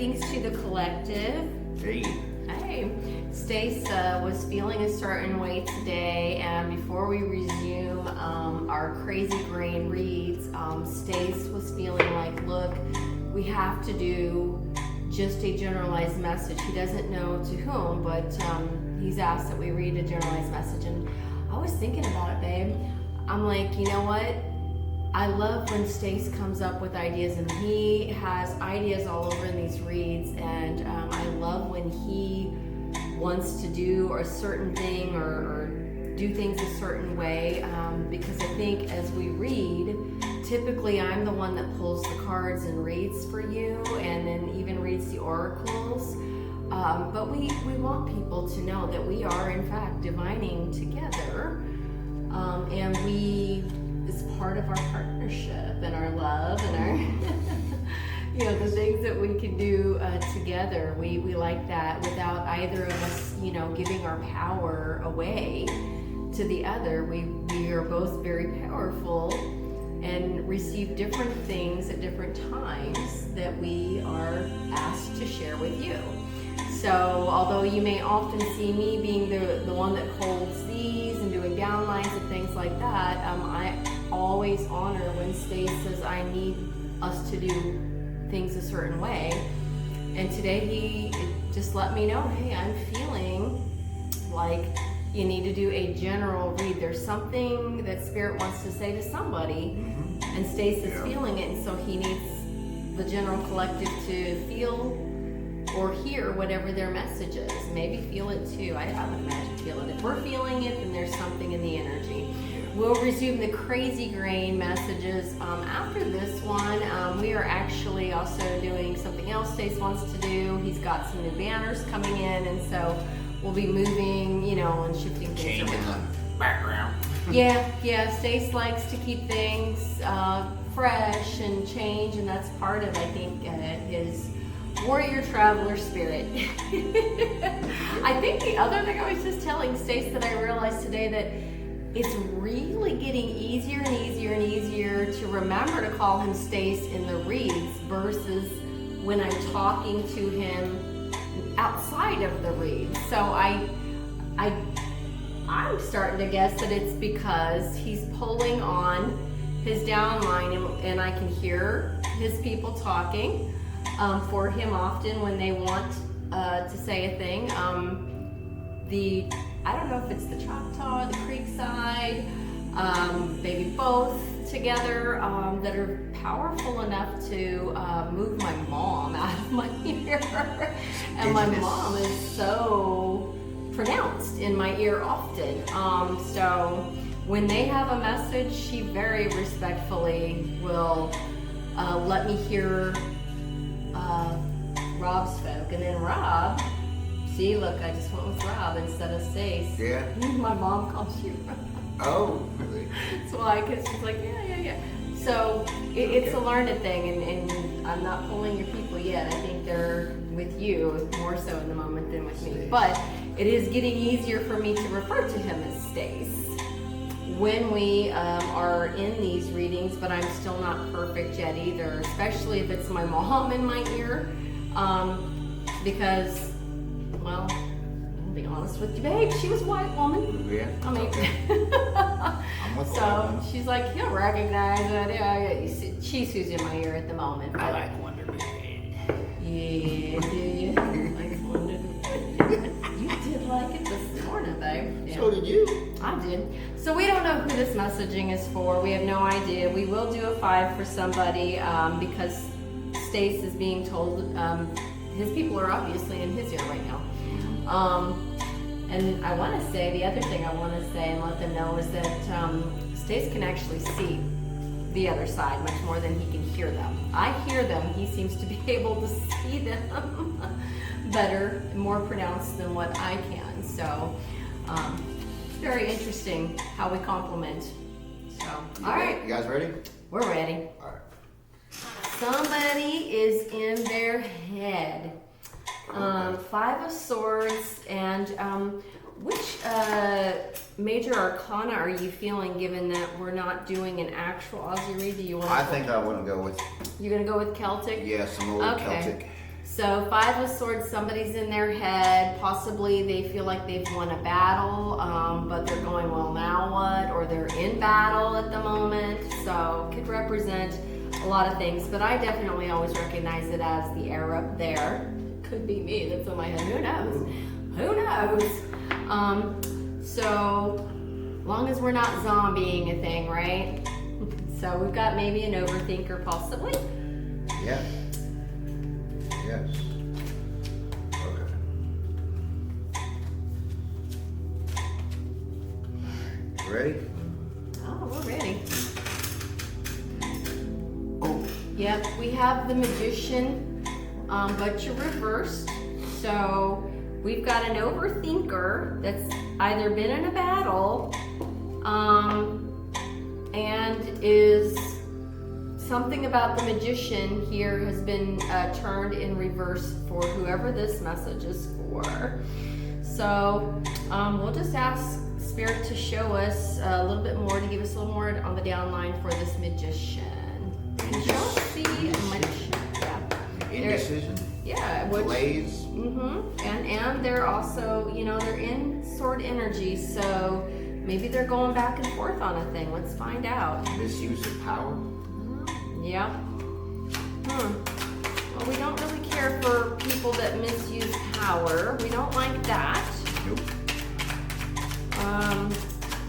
greetings to the collective. Hey. Hey. Stace was feeling a certain way today, and before we resume our crazy grain reads, Stace was feeling like, look, we have to do just a generalized message. He doesn't know to whom, but he's asked that we read a generalized message. And I was thinking about it, babe. I'm like, you know what? I love when Stace comes up with ideas, and he has ideas all over in these reads, and I love when he wants to do a certain thing or do things a certain way, because I think as we read, typically I'm the one that pulls the cards and reads for you, and then even reads the oracles, but we want people to know that we are in fact divining together, and it's part of our partnership and our love and our the things that we can do together. We like that without either of us giving our power away to the other. We are both very powerful and receive different things at different times that we are asked to share with you. So although you may often see me being the one that holds these and doing downlines and things like that, I always honor when Stace says I need us to do things a certain way. And today he just let me know, hey, I'm feeling like you need to do a general read. There's something that Spirit wants to say to somebody, and Stace is feeling it, and so he needs the general collective to feel or hear whatever their message is. Maybe feel it too. I would imagine feel it. If we're feeling it, then there's something in the energy. We'll resume the crazy grain messages after this one. We are actually also doing something else Stace wants to do. He's got some new banners coming in, and so we'll be moving, and shifting things Changing around. the background. Yeah. Stace likes to keep things fresh and change, and that's part of, I think, his warrior traveler spirit. I think the other thing I was just telling Stace that I realized today, that it's really getting easier and easier and easier to remember to call him Stace in the reads versus when I'm talking to him outside of the reads. So I'm starting to guess that it's because he's pulling on his downline, and I can hear his people talking for him often when they want to say a thing. I don't know if it's the Choctaw, the Creekside, maybe both together, that are powerful enough to move my mom out of my ear. And my mom is so pronounced in my ear often. So when they have a message, she very respectfully will let me hear Rob's folk. And then Rob, see, look, I just went with Rob instead of Stace. Yeah. My mom calls you Rob. Oh, really? That's why, because she's like, yeah. So it's a learned thing, and I'm not pulling your people yet. I think they're with you more so in the moment than with me. But it is getting easier for me to refer to him as Stace when we are in these readings, but I'm still not perfect yet either, especially if it's my mom in my ear, because, well, I'll be honest with you, babe, she was a white woman. Yeah. I mean, I'm with so she's like, he'll recognize it. Yeah, she's who's in my ear at the moment. I like Wonder Woman. Yeah, do you? Like Wonder Woman. You did like it this morning, babe. Yeah. So did you. I did. So we don't know who this messaging is for. We have no idea. We will do a 5 for somebody because Stace is being told his people are obviously in his ear right now. And I want to say, the other thing I want to say and let them know is that Stace can actually see the other side much more than he can hear them. I hear them. He seems to be able to see them better, more pronounced than what I can. So very interesting how we complement. So, all right. You guys ready? We're ready. All right. Somebody is in their head. 5 of Swords, and which major arcana are you feeling, given that we're not doing an actual Aussie read? Do you want? I think I want to go with. You're gonna go with Celtic. Yes, I'm going with Okay. Celtic. So 5 of Swords, somebody's in their head. Possibly they feel like they've won a battle, but they're going, well, now what? Or they're in battle at the moment. So could represent a lot of things, but I definitely always recognize it as the air up there. Could be me, that's in my head, who knows? Who knows? So long as we're not zombieing a thing, right? So we've got maybe an overthinker possibly. Yeah. Yes. Okay. Alright, you ready? Oh, we're ready. Oh. Yep, we have the Magician, but you're reversed. So we've got an overthinker that's either been in a battle, and is something about the Magician here has been turned in reverse for whoever this message is for. So we'll just ask Spirit to show us a little bit more, to give us a little more on the downline for this Magician. Can you show us the Magician? Yeah. Indecision. Yeah. Delays. And they're also, you know, they're in sword energy, so maybe they're going back and forth on a thing. Let's find out. Misuse of power. Yeah. Well, we don't really care for people that misuse power. We don't like that. Nope.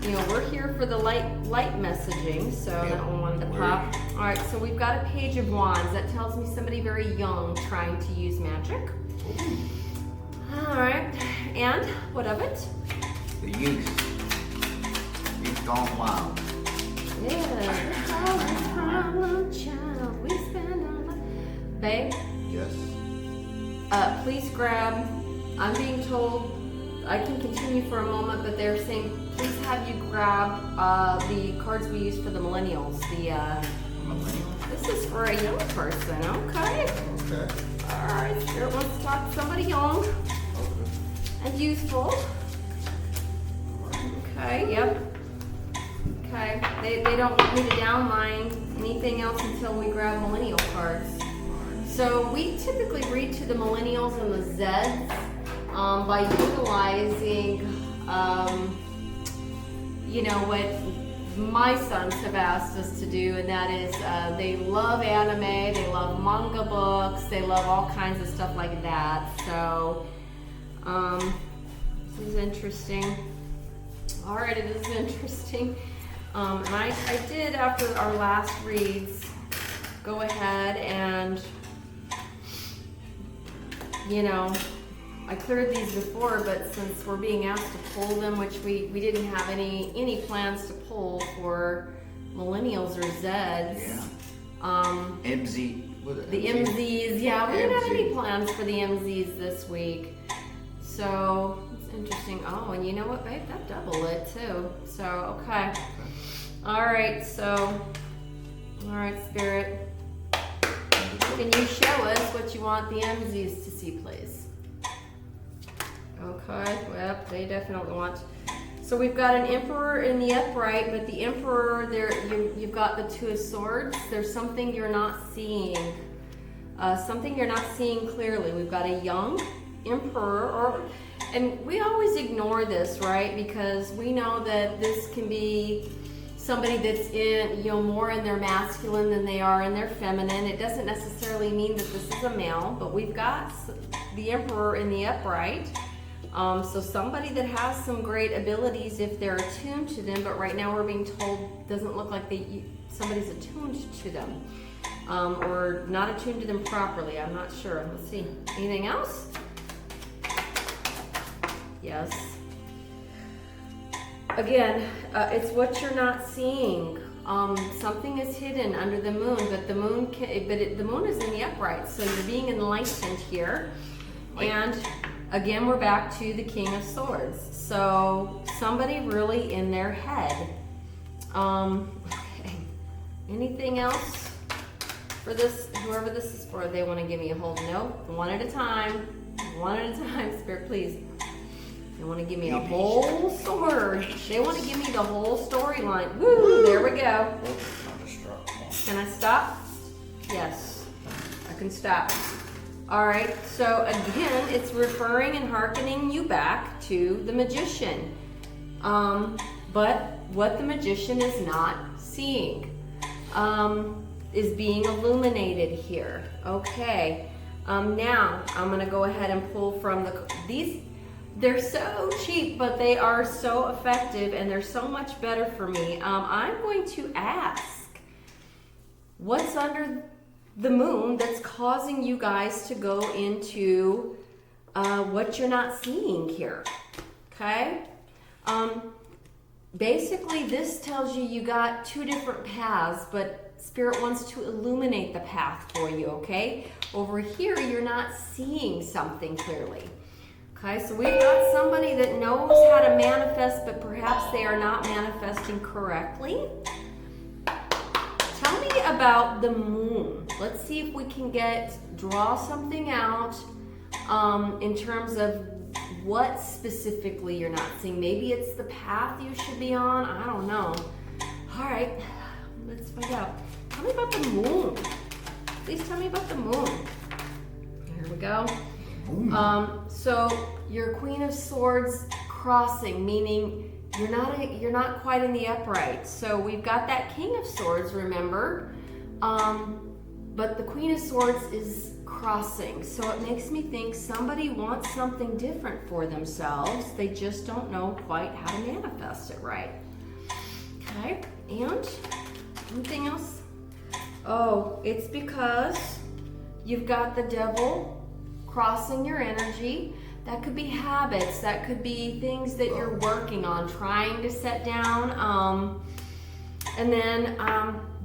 You know, we're here for the light messaging, so Yep. that one wanted to pop. All right, so we've got a Page of Wands. That tells me somebody very young trying to use magic. All right, and what of it? The youth. Youth gone wild. Yeah. Child, we spend our life. Babe, Yes. please grab. I'm being told I can continue for a moment, but they're saying please have you grab the cards we use for the millennials. Millennial. This is for a young person. Okay. Okay. All right. Spirit wants to talk to somebody young Okay. and youthful. Okay. Yep. Okay. They don't want me to downline anything else until we grab millennial cards. So we typically read to the millennials and the Zeds by utilizing, you know, what my sons have asked us to do, and that is they love anime, they love manga books, they love all kinds of stuff like that. So this is interesting. Alrighty, this is interesting. And I did, after our last reads, go ahead and, you know, I cleared these before, but since we're being asked to pull them, which we didn't have any plans to pull for millennials or Zeds. Yeah. MZ. What is it? The MZs, yeah, we didn't have any MZ. plans for the MZs this week. So it's interesting. Oh, and you know what, babe? That doubled it too. So okay. All right. So, all right, Spirit. Can you show us what you want the MZs to see, please? Okay, well, they definitely want. So we've got an Emperor in the upright, but the Emperor there, you've got the Two of Swords. There's something you're not seeing, something you're not seeing clearly. We've got a young Emperor, and we always ignore this, right? Because we know that this can be somebody that's in, you know, more in their masculine than they are in their feminine. It doesn't necessarily mean that this is a male, but we've got the Emperor in the upright. So somebody that has some great abilities if they're attuned to them, but right now we're being told doesn't look like somebody's attuned to them, or not attuned to them properly. I'm not sure. Let's see. Anything else? Yes. Again, it's what you're not seeing. Something is hidden under the moon, but the moon the moon is in the upright, so you're being enlightened here. And again, we're back to the King of Swords. So somebody really in their head. Okay. Anything else for this? Whoever this is for, they want to give me a whole note. One at a time. One at a time, Spirit, please. They want to give me a whole sword. They want to give me the whole storyline. Woo! There we go. Can I stop? Yes, I can stop. All right, so again, it's referring and hearkening you back to the magician. But what the magician is not seeing is being illuminated here. Okay, now I'm gonna go ahead and pull from these. They're so cheap, but they are so effective and they're so much better for me. I'm going to ask, what's under the moon that's causing you guys to go into what you're not seeing here? Okay? Basically, this tells you got two different paths, but Spirit wants to illuminate the path for you, okay? Over here, you're not seeing something clearly. Okay, so we've got somebody that knows how to manifest, but perhaps they are not manifesting correctly. Tell me about the moon. Let's see if we can draw something out in terms of what specifically you're not seeing. Maybe it's the path you should be on. I don't know. All right, let's find out. Tell me about the moon. Please tell me about the moon. Here we go. So your Queen of Swords crossing, meaning you're not quite in the upright. So we've got that King of Swords, remember? But the Queen of Swords is crossing. So it makes me think somebody wants something different for themselves. They just don't know quite how to manifest it right. Okay, and anything else? Oh, it's because you've got the Devil crossing your energy. That could be habits, that could be things that you're working on, trying to set down, and then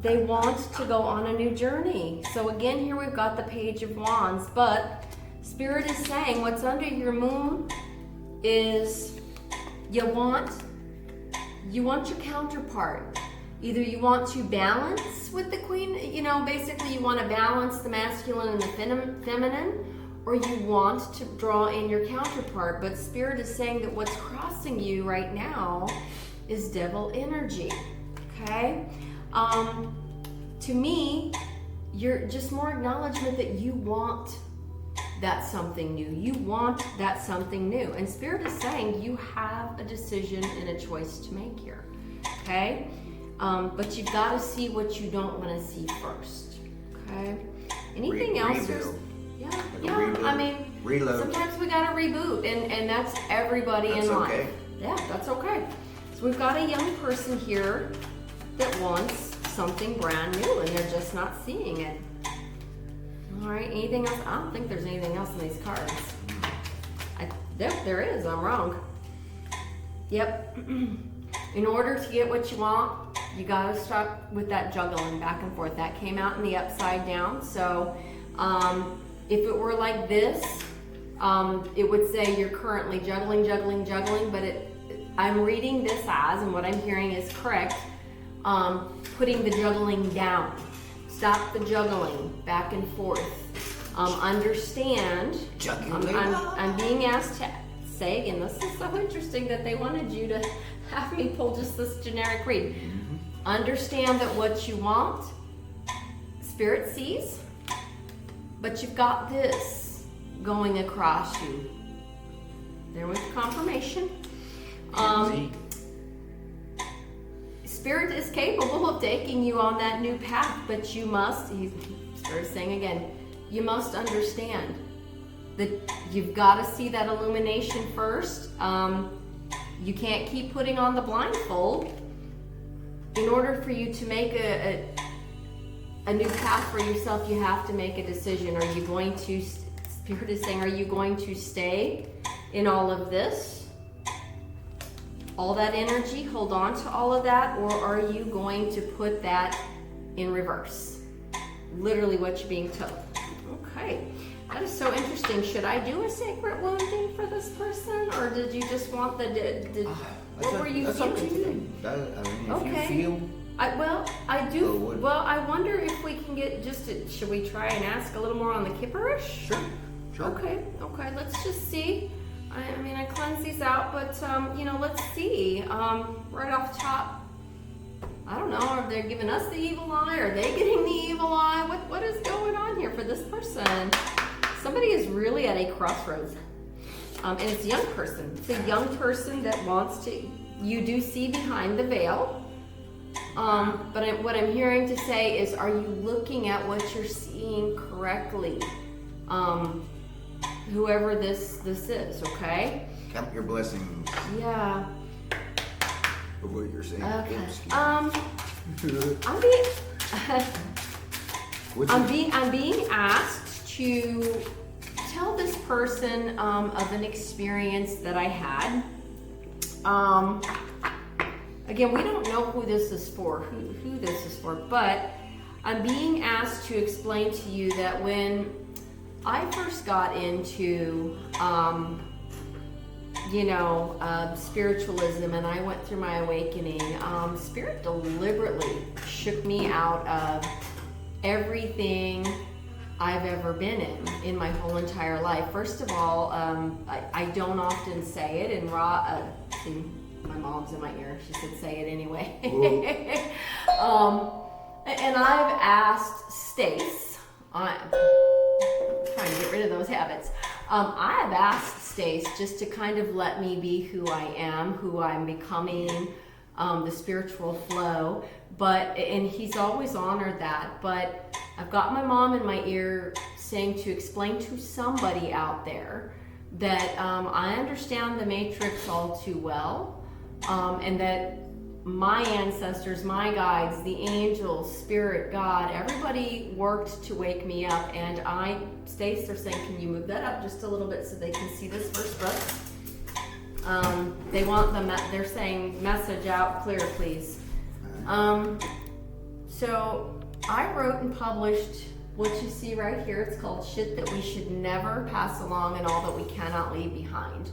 they want to go on a new journey. So again, here we've got the Page of Wands, but Spirit is saying what's under your moon is you want your counterpart. Either you want to balance with the Queen, basically you want to balance the masculine and the feminine, or you want to draw in your counterpart. But Spirit is saying that what's crossing you right now is Devil energy, okay? To me, you're just more acknowledgement that you want that something new. You want that something new. And Spirit is saying you have a decision and a choice to make here, okay? But you've got to see what you don't want to see first, okay? Anything else? Yeah, I mean, reload. Sometimes we gotta reboot, and that's everybody in life. Okay. Yeah, that's okay. So we've got a young person here that wants something brand new, and they're just not seeing it. All right, anything else? I don't think there's anything else in these cards. There is, I'm wrong. Yep. In order to get what you want, you gotta stop with that juggling back and forth. That came out in the upside down, so if it were like this, it would say you're currently juggling, but I'm reading this as, and what I'm hearing is correct, putting the juggling down. Stop the juggling back and forth. Understand, I'm being asked to say again, this is so interesting that they wanted you to have me pull just this generic read. Understand that what you want, Spirit sees, but you've got this going across you. There was confirmation. Spirit is capable of taking you on that new path, but you must, Spirit is saying again, you must understand that you've got to see that illumination first. You can't keep putting on the blindfold. In order for you to make a new path for yourself, you have to make a decision. Are you going to, Spirit is saying, are you going to stay in all of this? All that energy, hold on to all of that, or are you going to put that in reverse? Literally what you're being told. Okay, that is so interesting. Should I do a sacred wounding for this person, or did you just want what were you feeling? If you feel. I do. Well, I wonder if we can get should we try and ask a little more on the kipperish? Sure. Okay, let's just see. I mean, I cleanse these out, but let's see. Right off top, I don't know. Are they giving us the evil eye? Are they getting the evil eye? What is going on here for this person? somebody is really at a crossroads. And it's a young person. It's a young person that wants to, you do see behind the veil. But what I'm hearing to say is, are you looking at what you're seeing correctly? Whoever this is, okay? Count your blessings. Yeah. Of what you're saying. Okay. I'm being asked to tell this person of an experience that I had. Again, we don't know who this is for, who this is for, but I'm being asked to explain to you that when I first got into, spiritualism, and I went through my awakening, Spirit deliberately shook me out of everything I've ever been in my whole entire life. First of all, I don't often say it in raw, see, my mom's in my ear, she said say it anyway. And I've asked Stace, I'm trying to get rid of those habits. I have asked Stace just to kind of let me be who I am, who I'm becoming, the spiritual flow. And he's always honored that. But I've got my mom in my ear saying to explain to somebody out there that I understand the matrix all too well, and that my ancestors, my guides, the angels, spirit, God, everybody worked to wake me up. And Stace, they're saying, can you move that up just a little bit so they can see this first book? They want they're saying message out clear, please. So I wrote and published what you see right here. It's called Shit That We Should Never Pass Along and All That We Cannot Leave Behind.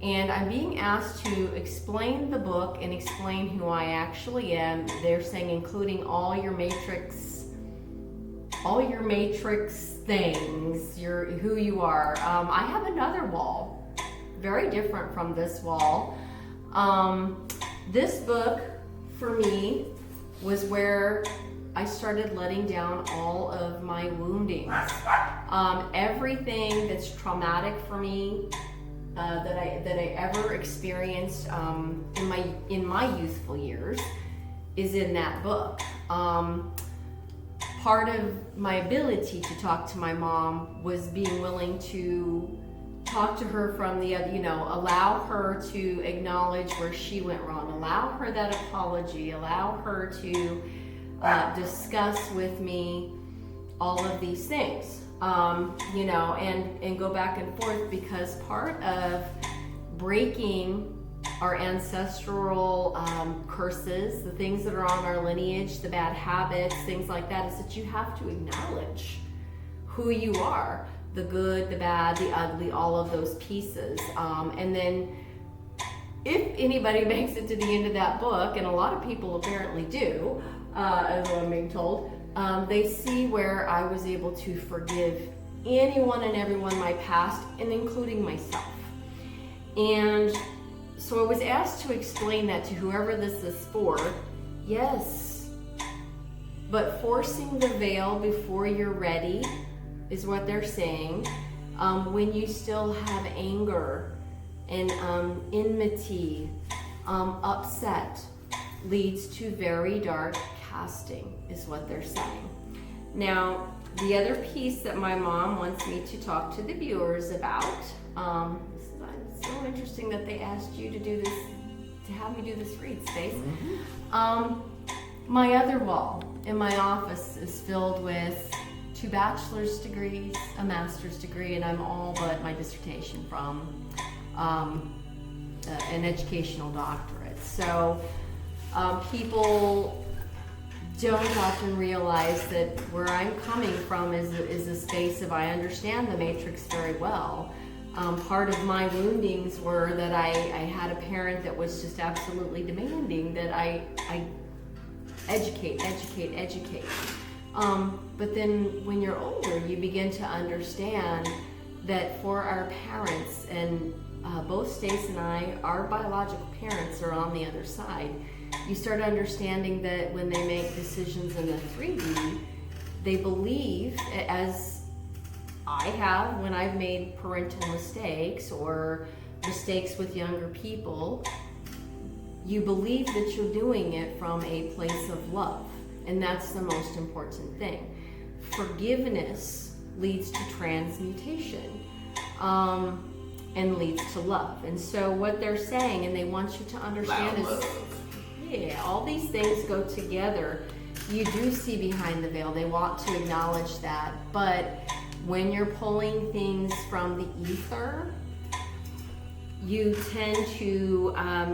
And I'm being asked to explain the book and explain who I actually am. They're saying including all your matrix things, who you are. I have another wall, very different from this wall. This book, for me, was where I started letting down all of my woundings. Everything that's traumatic for me, that I ever experienced in my youthful years is in that book. Part of my ability to talk to my mom was being willing to talk to her from the other, allow her to acknowledge where she went wrong, allow her that apology, allow her to discuss with me all of these things. And go back and forth, because part of breaking our ancestral curses, the things that are on our lineage, the bad habits, things like that, is that you have to acknowledge who you are, the good, the bad, the ugly, all of those pieces. And then if anybody makes it to the end of that book, and a lot of people apparently do, as I'm being told, they see where I was able to forgive anyone and everyone my past, and including myself. And so I was asked to explain that to whoever this is for. Yes, but forcing the veil before you're ready is what they're saying. When you still have anger and enmity, upset, leads to very dark casting, is what they're saying. Now, the other piece that my mom wants me to talk to the viewers about, it's so interesting that they asked you to do this, to have me do this read, Stace. Mm-hmm. My other wall in my office is filled with 2 bachelor's degrees, a master's degree, and I'm all but my dissertation from an educational doctorate. So people don't often realize that where I'm coming from is a space of, I understand the matrix very well. Part of my woundings were that I had a parent that was just absolutely demanding that I educate. But then when you're older, you begin to understand that for our parents, and both Stace and I, our biological parents are on the other side. You start understanding that when they make decisions in the 3D, they believe, as I have when I've made parental mistakes or mistakes with younger people. You believe that you're doing it from a place of love, and that's the most important thing. Forgiveness leads to transmutation, and leads to love. And so what they're saying, and they want you to understand, is yeah, all these things go together. You do see behind the veil. They want to acknowledge that. But when you're pulling things from the ether, you tend to,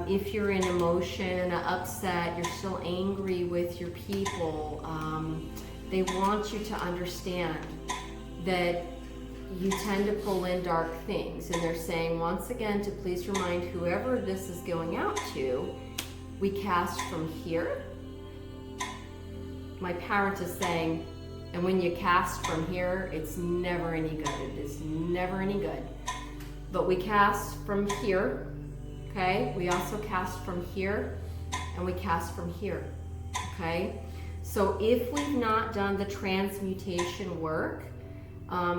if you're in emotion, upset, you're still angry with your people, they want you to understand that you tend to pull in dark things. And they're saying, once again, to please remind whoever this is going out to, we cast from here. My parent is saying, and when you cast from here, it's never any good. It is never any good. But we cast from here, okay? We also cast from here, and we cast from here, okay? So if we've not done the transmutation work,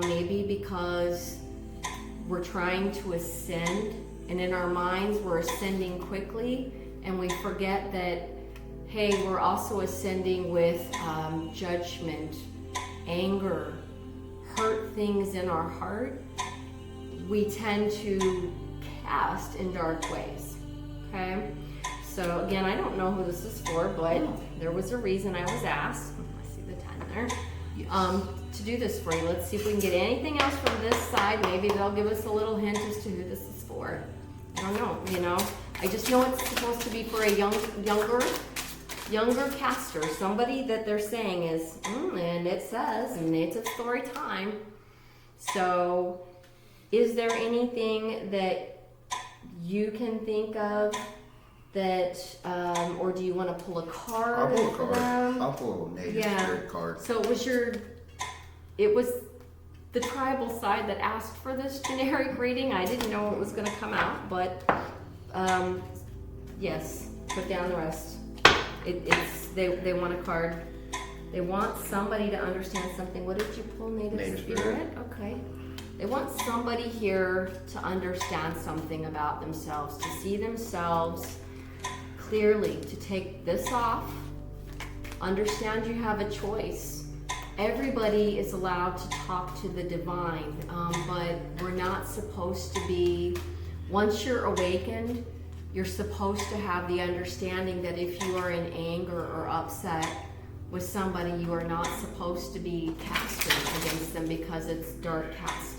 maybe because we're trying to ascend, and in our minds we're ascending quickly, and we forget that, hey, we're also ascending with judgment, anger, hurt things in our heart, we tend to cast in dark ways, okay? So again, I don't know who this is for, but there was a reason I was asked, I see the 10 there, Yes. to do this for you. Let's see if we can get anything else from this side. Maybe they'll give us a little hint as to who this is for. I don't know, you know. I just know it's supposed to be for a younger caster, somebody that they're saying is, and it says, and it's a story time. So is there anything that you can think of that, or do you want to pull a card? I'll pull a for card. them? I'll pull a native spirit card. So it was the tribal side that asked for this generic reading. I didn't know it was going to come out, but yes, put down the rest. They want a card. They want somebody to understand something. What did you pull? Native spirit? Okay. They want somebody here to understand something about themselves, to see themselves clearly, to take this off, understand you have a choice. Everybody is allowed to talk to the divine, but we're not supposed to be, once you're awakened, you're supposed to have the understanding that if you are in anger or upset with somebody, you are not supposed to be casting against them because it's dark casting.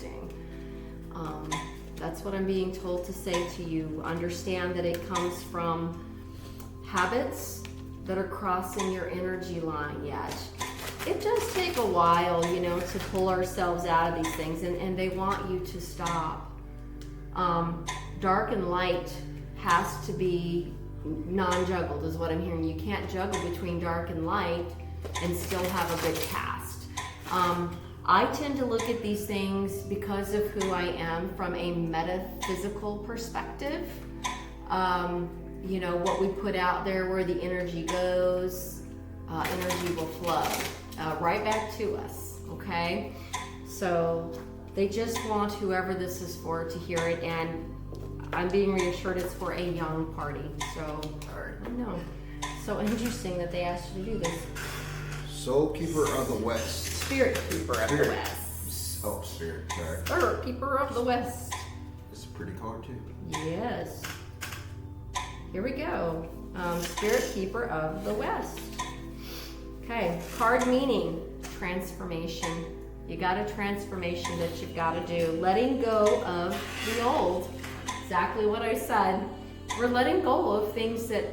That's what I'm being told to say to you. Understand that it comes from habits that are crossing your energy line yet. It does take a while, you know, to pull ourselves out of these things, and they want you to stop. Dark and light has to be non-juggled is what I'm hearing. You can't juggle between dark and light and still have a good cast. I tend to look at these things because of who I am from a metaphysical perspective. You know, what we put out there, where the energy goes, energy will flow right back to us, okay? So they just want whoever this is for to hear it, and I'm being reassured it's for a young party. So, I know. So interesting that they asked you to do this. Soul Keeper of the West. Spirit Keeper of the West. Oh, Spirit, sorry. Spirit Keeper of the West. It's a pretty card too. Yes. Here we go. Spirit Keeper of the West. Okay, card meaning, transformation. You got a transformation that you've got to do. Letting go of the old. Exactly what I said. We're letting go of things that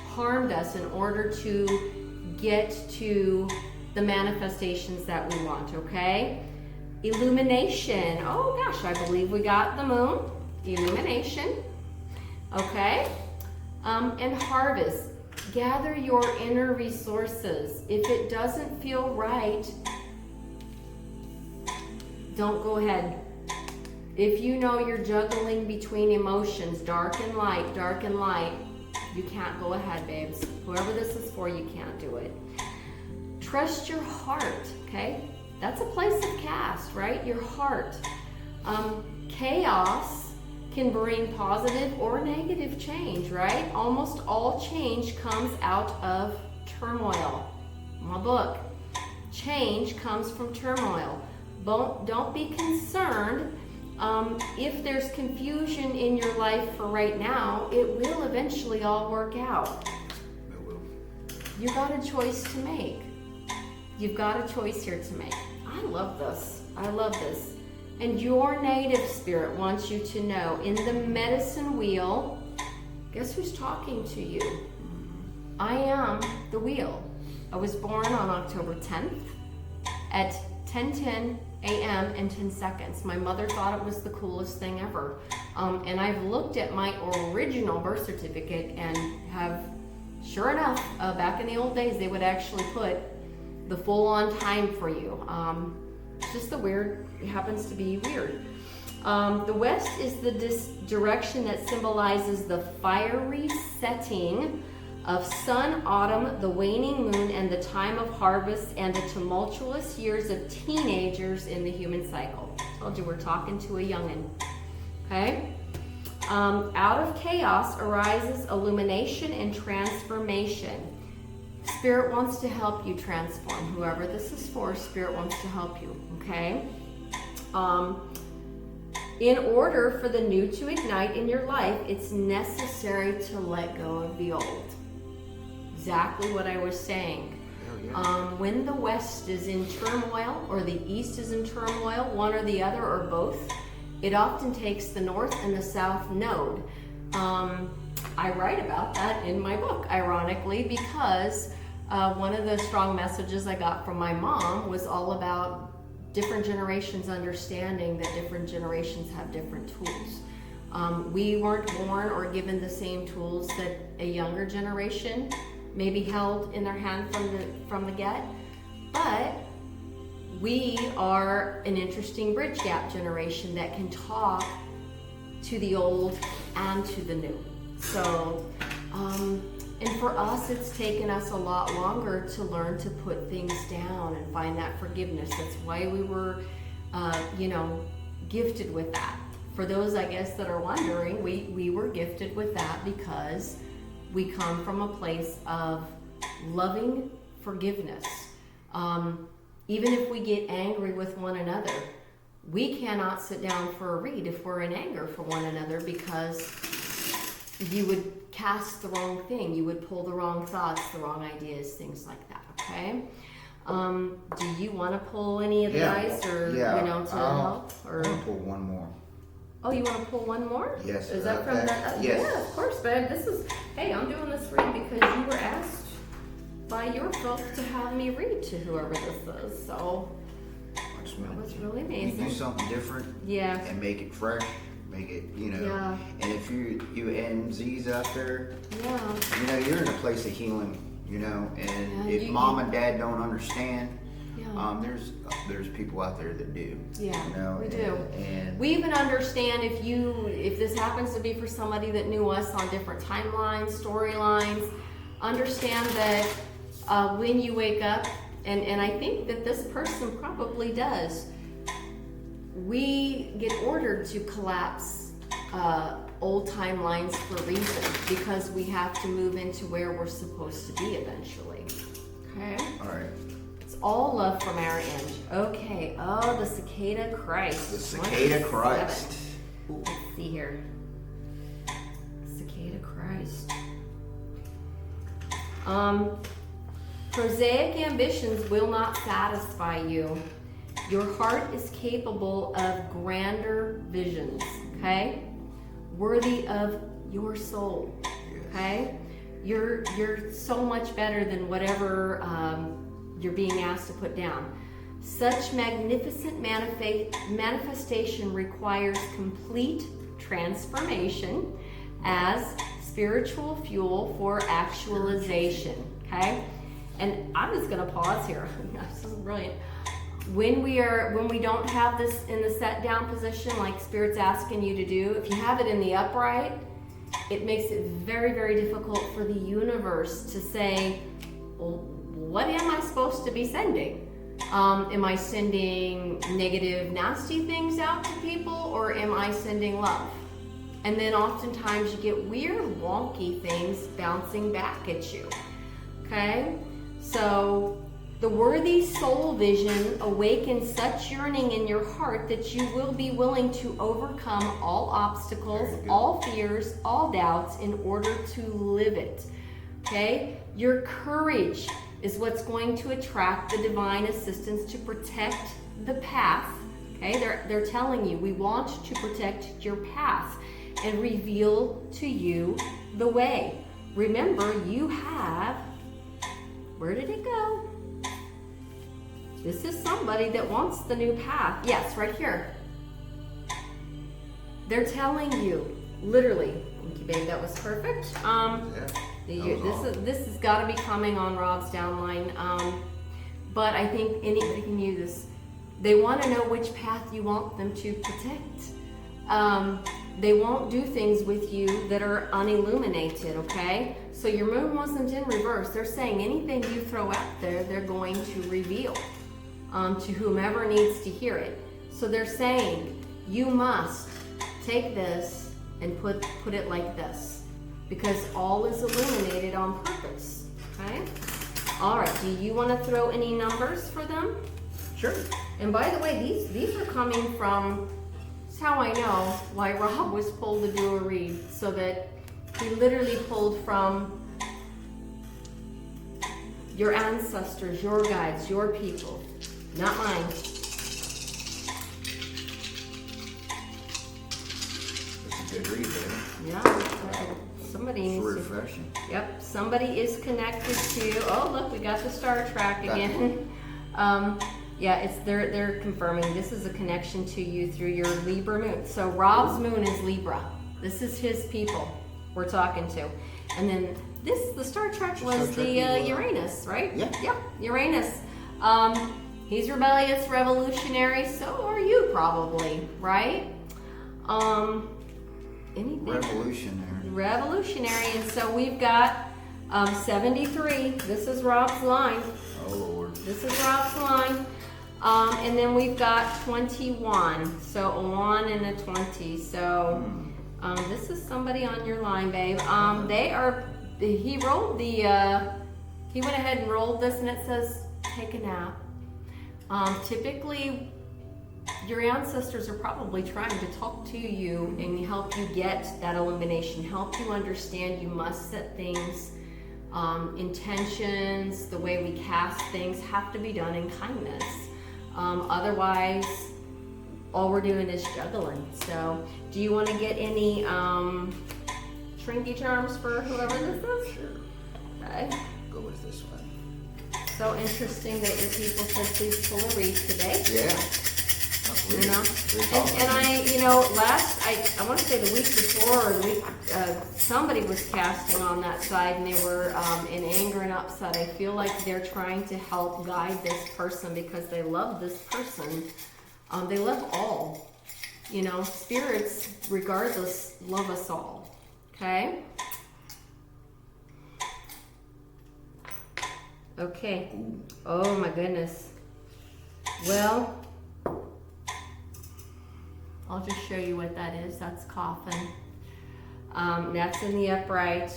harmed us in order to get to the manifestations that we want, okay? Illumination. Oh gosh, I believe we got the moon. Illumination. Okay? And harvest. Gather your inner resources. If it doesn't feel right, don't go ahead. If you know you're juggling between emotions, dark and light, you can't go ahead, babes. Whoever this is for, you can't do it. Trust your heart, okay? That's a place of caste, right? Your heart. Chaos can bring positive or negative change, right? Almost all change comes out of turmoil. My book. Change comes from turmoil. Don't be concerned if there's confusion in your life for right now. It will eventually all work out. It will. You've got a choice to make. You've got a choice here to make. I love this. I love this. And your native spirit wants you to know, in the medicine wheel, guess who's talking to you? I am the wheel. I was born on October 10th at 10:10 a.m. and 10 seconds. My mother thought it was the coolest thing ever. And I've looked at my original birth certificate and have, sure enough, back in the old days, they would actually put the full-on time for you. It's just it happens to be weird. The west is the direction that symbolizes the fiery setting of sun, autumn, the waning moon, and the time of harvest, and the tumultuous years of teenagers in the human cycle. I told you we're talking to a youngin'. Okay? Out of chaos arises illumination and transformation. Spirit wants to help you transform. Whoever this is for, Spirit wants to help you, okay? In order for the new to ignite in your life, it's necessary to let go of the old. Exactly what I was saying. When the West is in turmoil or the East is in turmoil, one or the other or both, it often takes the North and the South node. I write about that in my book, ironically, because one of the strong messages I got from my mom was all about different generations understanding that different generations have different tools. We weren't born or given the same tools that a younger generation maybe held in their hand from the get, but we are an interesting bridge gap generation that can talk to the old and to the new. So, and for us, it's taken us a lot longer to learn to put things down and find that forgiveness. That's why we were, gifted with that. For those, I guess, that are wondering, we were gifted with that because we come from a place of loving forgiveness. Even if we get angry with one another, we cannot sit down for a read if we're in anger for one another, because you would cast the wrong thing, you would pull the wrong thoughts, the wrong ideas, things like that, okay? Do you want to pull any advice or, to help? Or... I want to pull one more. Oh, you want to pull one more? Yes. Is that from that? Yes. Yeah, of course, babe. I'm doing this read because you were asked by your folks to have me read to whoever this is, so that was really amazing. You do something different. Yeah. And make it fresh. Make it, Yeah. And if you MZs out there, yeah, you're in a place of healing, and if you mom and dad don't understand, yeah. There's people out there that do. Yeah, we do. And we even understand if this happens to be for somebody that knew us on different timelines, storylines, understand that when you wake up, and I think that this person probably does, we get ordered to collapse old timelines for a reason, because we have to move into where we're supposed to be eventually. Okay? All right. It's all love from our end. Okay. Oh, the cicada Christ. The cicada Christ. Let's see here. Cicada Christ. Prosaic ambitions will not satisfy you. Your heart is capable of grander visions, okay? Worthy of your soul, okay? You're so much better than whatever you're being asked to put down. Such magnificent manifestation requires complete transformation as spiritual fuel for actualization, okay? And I'm just gonna pause here. This is brilliant. When we don't have this in the set down position, like Spirit's asking you to do, if you have it in the upright, it makes it very, very difficult for the universe to say, well, what am I supposed to be sending? Am I sending negative, nasty things out to people, or am I sending love? And then oftentimes you get weird, wonky things bouncing back at you. Okay? So the worthy soul vision awakens such yearning in your heart that you will be willing to overcome all obstacles, all fears, all doubts in order to live it. Okay? Your courage is what's going to attract the divine assistance to protect the path. Okay? They're telling you, we want to protect your path and reveal to you the way. Remember, you have, where did it go? This is somebody that wants the new path. Yes, right here. They're telling you, literally, thank you, babe, that was perfect. This has got to be coming on Rob's downline. But I think anybody can use this. They want to know which path you want them to protect. They won't do things with you that are unilluminated, okay? So your moon wasn't in reverse. They're saying anything you throw out there, they're going to reveal to whomever needs to hear it. So they're saying you must take this and put it like this, because all is illuminated on purpose, okay? All right, do you want to throw any numbers for them? Sure. And by the way, these are coming from, that's how I know why Rob was pulled to do a read, so that he literally pulled from your ancestors, your guides, your people, not mine. That's a good read, baby. Yeah, somebody It's needs to. refreshing. Yep, somebody is connected to, oh look, we got the Star Trek again. Yeah, it's they're confirming this is a connection to you through your Libra moon. So Rob's moon is Libra. This is his people we're talking to. And then the Star Trek was the Uranus, right? Yeah. Yep, Uranus. He's rebellious, revolutionary, so are you probably, right? Anything? Revolutionary, and so we've got 73. This is Rob's line. Oh Lord. This is Rob's line. And then we've got 21. So a 1 and a 20. So this is somebody on your line, babe. He rolled he went ahead and rolled this, and it says take a nap. Typically, your ancestors are probably trying to talk to you and help you get that illumination, help you understand you must set things, intentions, the way we cast things have to be done in kindness. Otherwise, all we're doing is juggling. So, do you want to get any shrinky charms for whoever this is? Sure. Okay. Go with this one. So interesting that your people said please pull a read today. Yeah. You know, and I want to say the week before, or the week, somebody was casting on that side, and they were in anger and upset. I feel like they're trying to help guide this person because they love this person. They love all, spirits, regardless, love us all. Okay. Okay. Oh my goodness. Well, I'll just show you what that is. That's coffin. That's in the upright.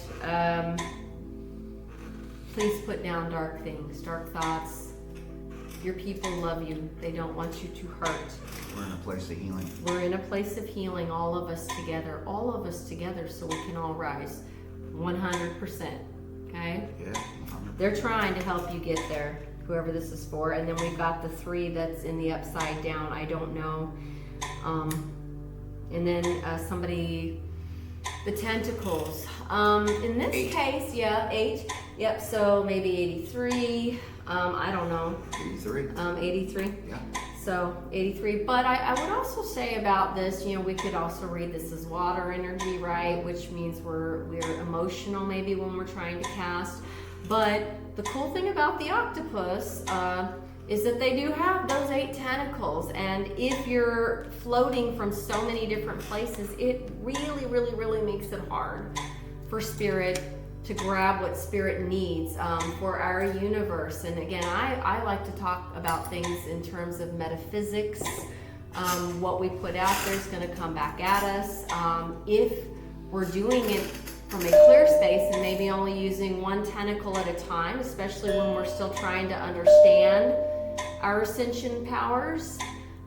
Please put down dark things, dark thoughts. Your people love you. They don't want you to hurt. We're in a place of healing. We're in a place of healing, all of us together, so we can all rise 100%. Okay? Yeah. 100%. They're trying to help you get there, whoever this is for. And then we've got the 3 that's in the upside down. I don't know. And then somebody, the tentacles. In this 8. case, yeah, 8. Yep, so maybe 83. I don't know. 83. 83. Yeah. So 83. But I would also say about this, we could also read this as water energy, right? Which means we're emotional maybe when we're trying to cast. But the cool thing about the octopus is that they do have those 8 tentacles, and if you're floating from so many different places, it really, really, really makes it hard for spirit to grab what Spirit needs for our universe. And again, I like to talk about things in terms of metaphysics. What we put out there is going to come back at us. If we're doing it from a clear space and maybe only using one tentacle at a time, especially when we're still trying to understand our ascension powers,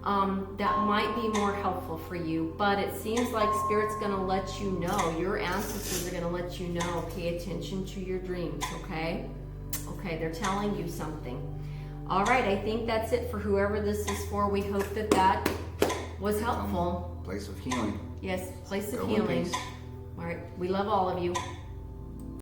that might be more helpful for you. But it seems like Spirit's going to let you know, your ancestors are going to let you know, pay attention to your dreams, okay? Okay, they're telling you something. All right, I think that's it for whoever this is for. We hope that that was helpful. Place of healing. Yes, place of Go in healing. peace. All right, we love all of you.